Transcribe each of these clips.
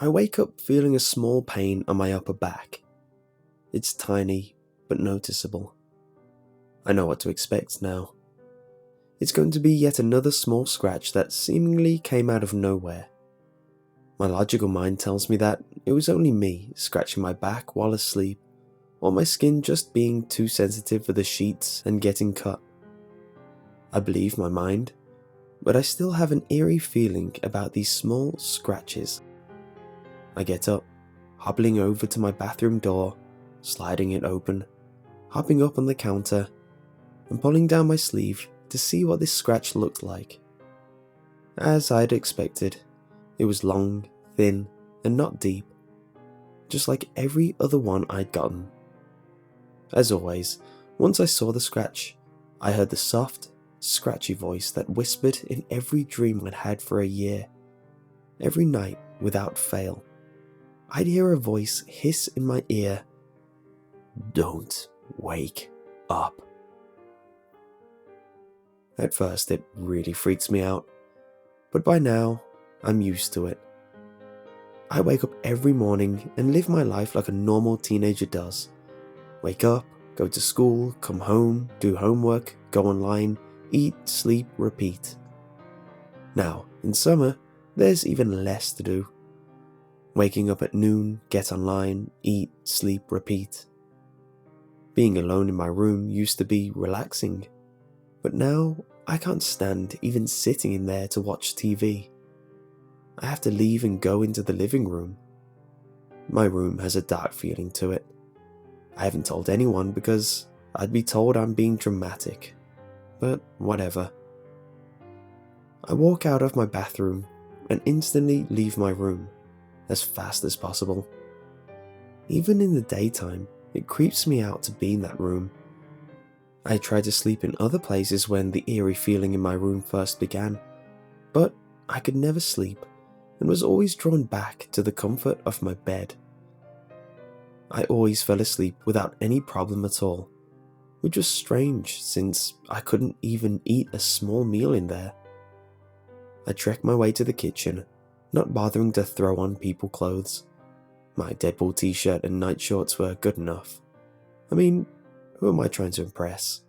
I wake up feeling a small pain on my upper back. It's tiny, but noticeable. I know what to expect now. It's going to be yet another small scratch that seemingly came out of nowhere. My logical mind tells me that it was only me scratching my back while asleep, or my skin just being too sensitive for the sheets and getting cut. I believe my mind, but I still have an eerie feeling about these small scratches. I get up, hobbling over to my bathroom door, sliding it open, hopping up on the counter, and pulling down my sleeve to see what this scratch looked like. As I'd expected, it was long, thin, and not deep, just like every other one I'd gotten. As always, once I saw the scratch, I heard the soft, scratchy voice that whispered in every dream I'd had for a year. Every night, without fail, I'd hear a voice hiss in my ear, "Don't wake up." At first, it really freaks me out, but by now, I'm used to it. I wake up every morning and live my life like a normal teenager does. Wake up, go to school, come home, do homework, go online, eat, sleep, repeat. Now, in summer, there's even less to do. Waking up at noon, get online, eat, sleep, repeat. Being alone in my room used to be relaxing, but now I can't stand even sitting in there to watch TV. I have to leave and go into the living room. My room has a dark feeling to it. I haven't told anyone because I'd be told I'm being dramatic, but whatever. I walk out of my bathroom and instantly leave my room as fast as possible. Even in the daytime, it creeps me out to be in that room. I tried to sleep in other places when the eerie feeling in my room first began, but I could never sleep and was always drawn back to the comfort of my bed. I always fell asleep without any problem at all, which was strange since I couldn't even eat a small meal in there. I trekked my way to the kitchen, not bothering to throw on people clothes. My Deadpool t-shirt and night shorts were good enough. I mean, who am I trying to impress?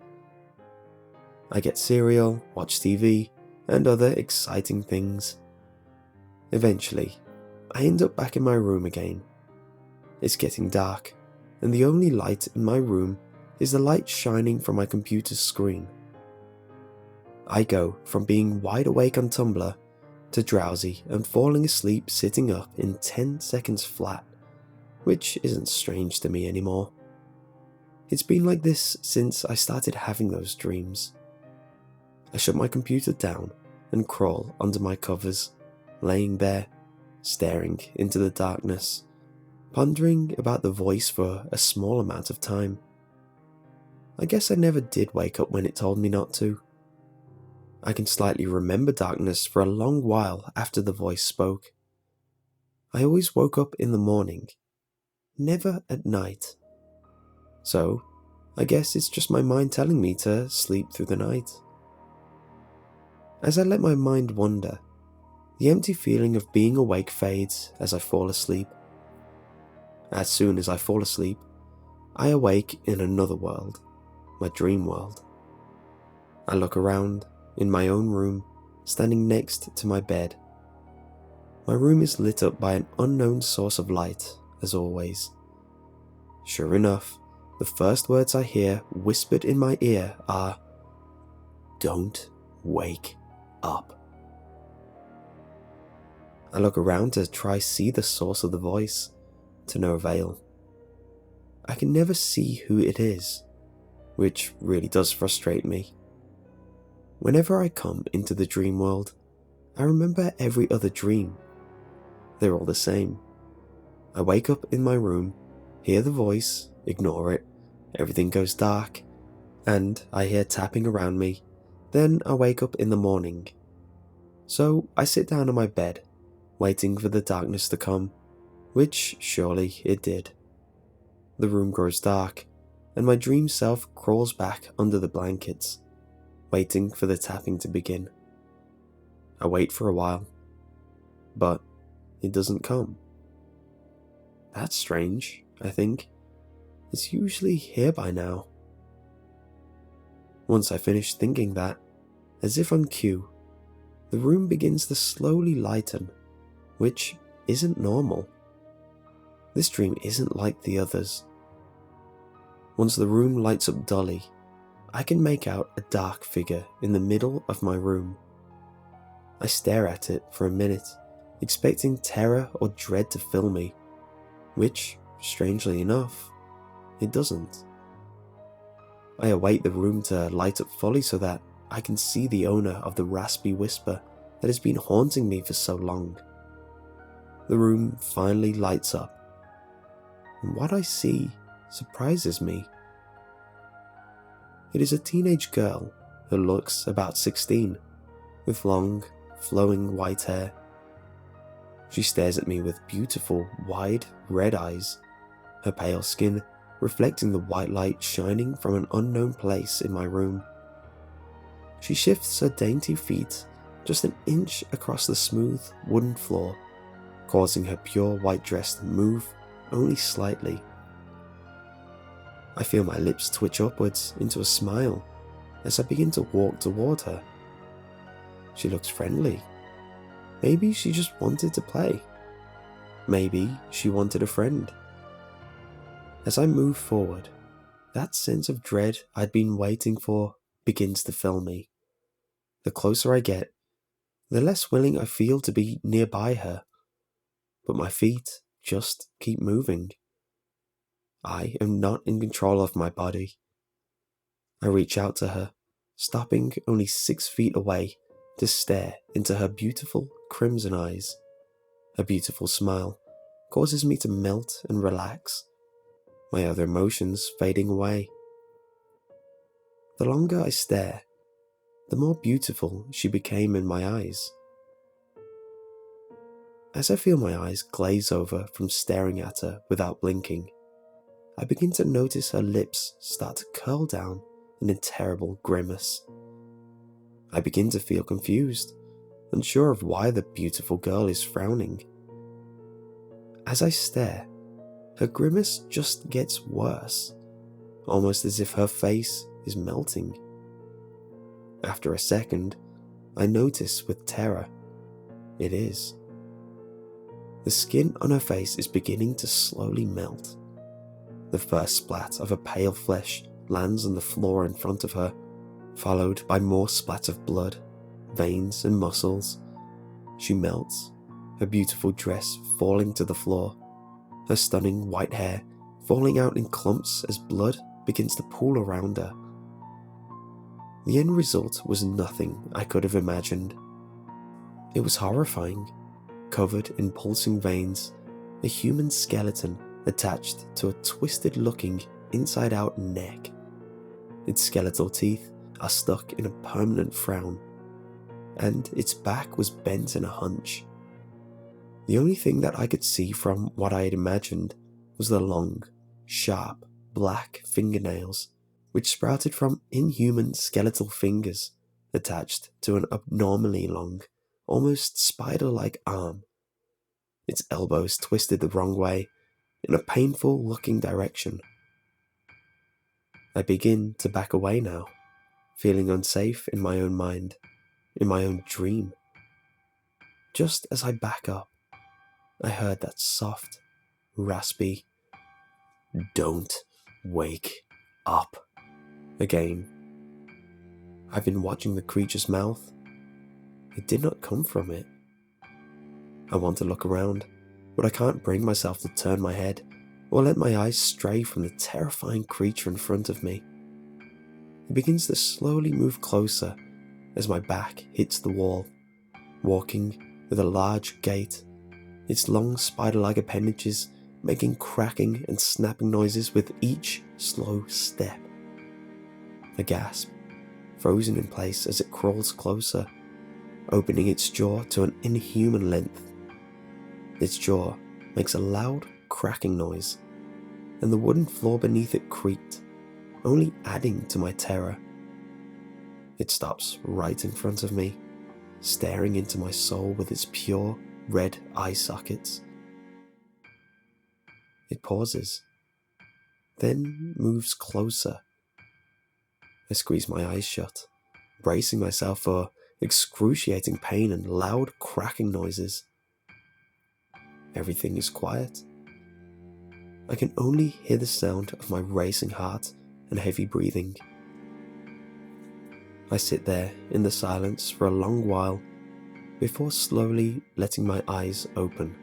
I get cereal, watch TV, and other exciting things. Eventually, I end up back in my room again. It's getting dark, and the only light in my room is the light shining from my computer's screen. I go from being wide awake on Tumblr to drowsy and falling asleep sitting up in 10 seconds flat, which isn't strange to me anymore. It's been like this since I started having those dreams. I shut my computer down and crawl under my covers, laying there, staring into the darkness, pondering about the voice for a small amount of time. I guess I never did wake up when it told me not to. I can slightly remember darkness for a long while after the voice spoke. I always woke up in the morning, never at night. So, I guess it's just my mind telling me to sleep through the night. As I let my mind wander, the empty feeling of being awake fades as I fall asleep. As soon as I fall asleep, I awake in another world, my dream world. I look around, in my own room, standing next to my bed. My room is lit up by an unknown source of light, as always. Sure enough, the first words I hear whispered in my ear are, "Don't wake up." I look around to try see the source of the voice, to no avail. I can never see who it is, which really does frustrate me. Whenever I come into the dream world, I remember every other dream. They're all the same. I wake up in my room, hear the voice, ignore it, everything goes dark, and I hear tapping around me. Then I wake up in the morning. So I sit down on my bed, waiting for the darkness to come, which surely it did. The room grows dark, and my dream self crawls back under the blankets, waiting for the tapping to begin. I wait for a while, but it doesn't come. That's strange, I think. It's usually here by now. Once I finish thinking that, as if on cue, the room begins to slowly lighten, which isn't normal. This dream isn't like the others. Once the room lights up dully, I can make out a dark figure in the middle of my room. I stare at it for a minute, expecting terror or dread to fill me, which, strangely enough, it doesn't. I await the room to light up fully so that I can see the owner of the raspy whisper that has been haunting me for so long. The room finally lights up, and what I see surprises me. It is a teenage girl who looks about 16, with long, flowing white hair. She stares at me with beautiful, wide, red eyes, her pale skin reflecting the white light shining from an unknown place in my room. She shifts her dainty feet just an inch across the smooth wooden floor, causing her pure white dress to move only slightly. I feel my lips twitch upwards into a smile as I begin to walk toward her. She looks friendly. Maybe she just wanted to play. Maybe she wanted a friend. As I move forward, that sense of dread I'd been waiting for begins to fill me. The closer I get, the less willing I feel to be nearby her. But my feet just keep moving. I am not in control of my body. I reach out to her, stopping only 6 feet away to stare into her beautiful crimson eyes. Her beautiful smile causes me to melt and relax, my other emotions fading away. The longer I stare, the more beautiful she became in my eyes. As I feel my eyes glaze over from staring at her without blinking, I begin to notice her lips start to curl down in a terrible grimace. I begin to feel confused, unsure of why the beautiful girl is frowning. As I stare, her grimace just gets worse, almost as if her face is melting. After a second, I notice with terror, it is. The skin on her face is beginning to slowly melt. The first splat of her pale flesh lands on the floor in front of her, followed by more splats of blood, veins and muscles. She melts, her beautiful dress falling to the floor, her stunning white hair falling out in clumps as blood begins to pool around her. The end result was nothing I could have imagined. It was horrifying, covered in pulsing veins, a human skeleton attached to a twisted-looking, inside-out neck. Its skeletal teeth are stuck in a permanent frown, and its back was bent in a hunch. The only thing that I could see from what I had imagined was the long, sharp, black fingernails, which sprouted from inhuman skeletal fingers attached to an abnormally long, almost spider-like arm. Its elbows twisted the wrong way, in a painful-looking direction. I begin to back away now, feeling unsafe in my own mind, in my own dream. Just as I back up, I heard that soft, raspy, "Don't wake up," again. I've been watching the creature's mouth. It did not come from it. I want to look around, but I can't bring myself to turn my head or let my eyes stray from the terrifying creature in front of me. It begins to slowly move closer as my back hits the wall, walking with a large gait, its long spider-like appendages making cracking and snapping noises with each slow step. I gasp, frozen in place as it crawls closer, opening its jaw to an inhuman length. Its jaw makes a loud cracking noise, and the wooden floor beneath it creaked, only adding to my terror. It stops right in front of me, staring into my soul with its pure red eye sockets. It pauses, then moves closer. I squeeze my eyes shut, bracing myself for excruciating pain and loud cracking noises. Everything is quiet. I can only hear the sound of my racing heart and heavy breathing. I sit there in the silence for a long while before slowly letting my eyes open.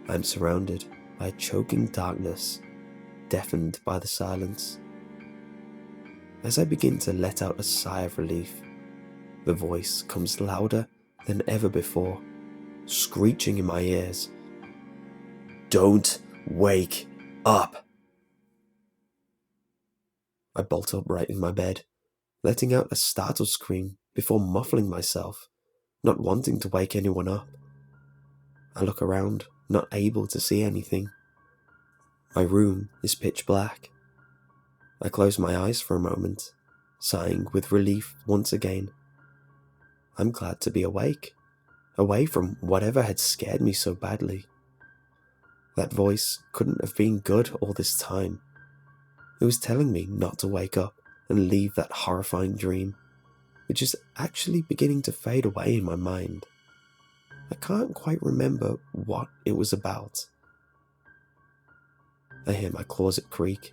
I'm surrounded by a choking darkness, deafened by the silence. As I begin to let out a sigh of relief, the voice comes louder than ever before, screeching in my ears. "Don't wake up!" I bolt upright in my bed, letting out a startled scream before muffling myself, not wanting to wake anyone up. I look around, not able to see anything. My room is pitch black. I close my eyes for a moment, sighing with relief once again. I'm glad to be awake, away from whatever had scared me so badly. That voice couldn't have been good all this time. It was telling me not to wake up and leave that horrifying dream, which is actually beginning to fade away in my mind. I can't quite remember what it was about. I hear my closet creak,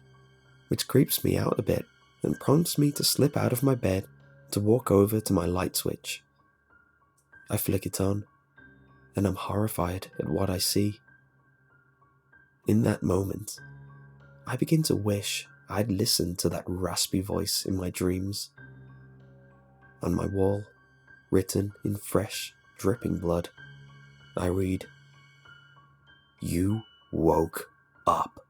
which creeps me out a bit and prompts me to slip out of my bed to walk over to my light switch. I flick it on, and I'm horrified at what I see. In that moment, I begin to wish I'd listened to that raspy voice in my dreams. On my wall, written in fresh, dripping blood, I read, "You woke up."